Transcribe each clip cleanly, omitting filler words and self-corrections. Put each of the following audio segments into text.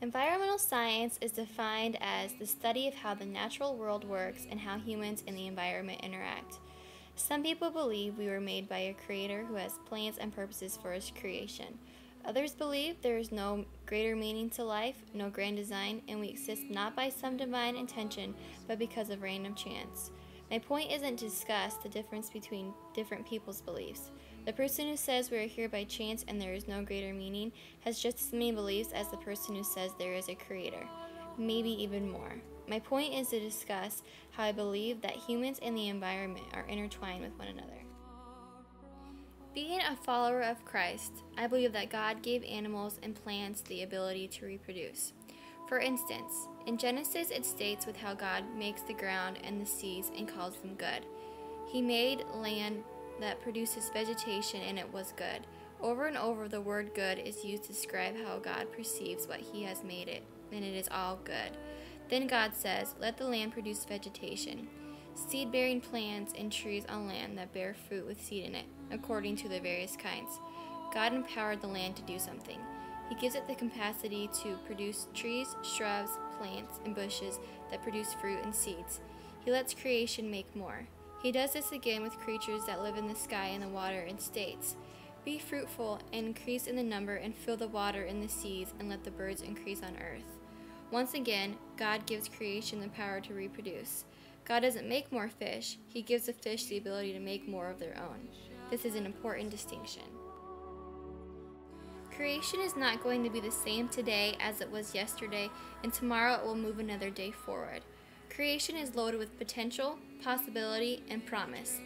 Environmental science is defined as the study of how the natural world works and how humans and the environment interact. Some people believe we were made by a creator who has plans and purposes for his creation. Others believe there is no greater meaning to life, no grand design, and we exist not by some divine intention, but because of random chance. My point isn't to discuss the difference between different people's beliefs. The person who says we are here by chance and there is no greater meaning has just as many beliefs as the person who says there is a creator, maybe even more. My point is to discuss how I believe that humans and the environment are intertwined with one another. Being a follower of Christ, I believe that God gave animals and plants the ability to reproduce. For instance, in Genesis it states with how God makes the ground and the seas and calls them good. He made land that produces vegetation and it was good. Over and over the word good is used to describe how God perceives what he has made it, and it is all good. Then God says, "Let the land produce vegetation, seed-bearing plants and trees on land that bear fruit with seed in it, according to the various kinds." God empowered the land to do something. He gives it the capacity to produce trees, shrubs, plants, and bushes that produce fruit and seeds. He lets creation make more. He does this again with creatures that live in the sky and the water and states, "Be fruitful and increase in the number and fill the water in the seas and let the birds increase on earth." Once again, God gives creation the power to reproduce. God doesn't make more fish, he gives the fish the ability to make more of their own. This is an important distinction. Creation is not going to be the same today as it was yesterday, and tomorrow it will move another day forward. Creation is loaded with potential, possibility, and promise,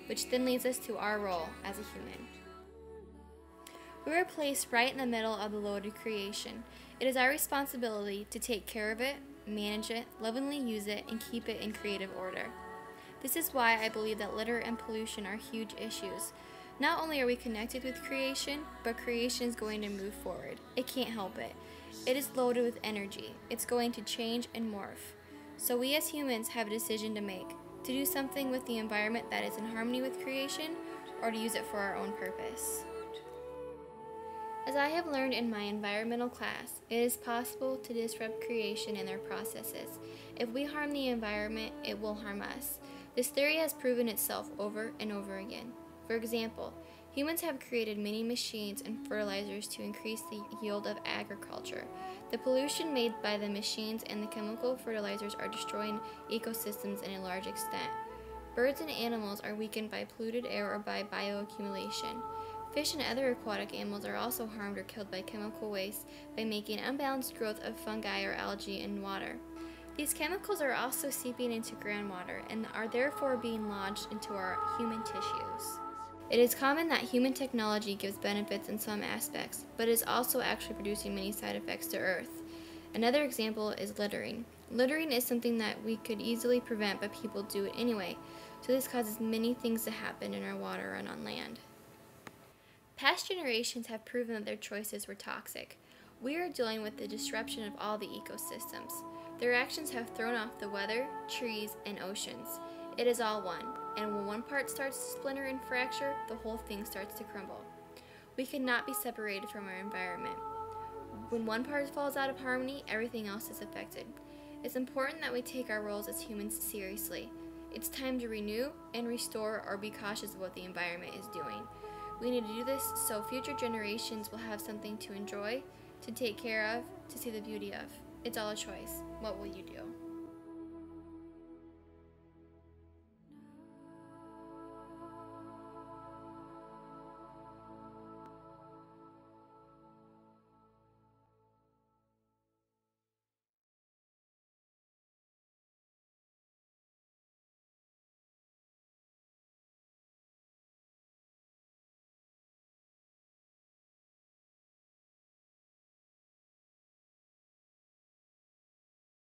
which then leads us to our role as a human. We are placed right in the middle of the loaded creation. It is our responsibility to take care of it, manage it, lovingly use it, and keep it in creative order. This is why I believe that litter and pollution are huge issues. Not only are we connected with creation, but creation is going to move forward. It can't help it. It is loaded with energy. It's going to change and morph. So we as humans have a decision to make, to do something with the environment that is in harmony with creation, or to use it for our own purpose. As I have learned in my environmental class, it is possible to disrupt creation and their processes. If we harm the environment, it will harm us. This theory has proven itself over and over again. For example, humans have created many machines and fertilizers to increase the yield of agriculture. The pollution made by the machines and the chemical fertilizers are destroying ecosystems in a large extent. Birds and animals are weakened by polluted air or by bioaccumulation. Fish and other aquatic animals are also harmed or killed by chemical waste by making unbalanced growth of fungi or algae in water. These chemicals are also seeping into groundwater and are therefore being lodged into our human tissues. It is common that human technology gives benefits in some aspects, but is also actually producing many side effects to Earth. Another example is littering. Littering is something that we could easily prevent, but people do it anyway, so this causes many things to happen in our water and on land. Past generations have proven that their choices were toxic. We are dealing with the disruption of all the ecosystems. Their actions have thrown off the weather, trees, and oceans. It is all one, and when one part starts to splinter and fracture, the whole thing starts to crumble. We cannot be separated from our environment. When one part falls out of harmony, everything else is affected. It's important that we take our roles as humans seriously. It's time to renew and restore or be cautious of what the environment is doing. We need to do this so future generations will have something to enjoy, to take care of, to see the beauty of. It's all a choice. What will you do?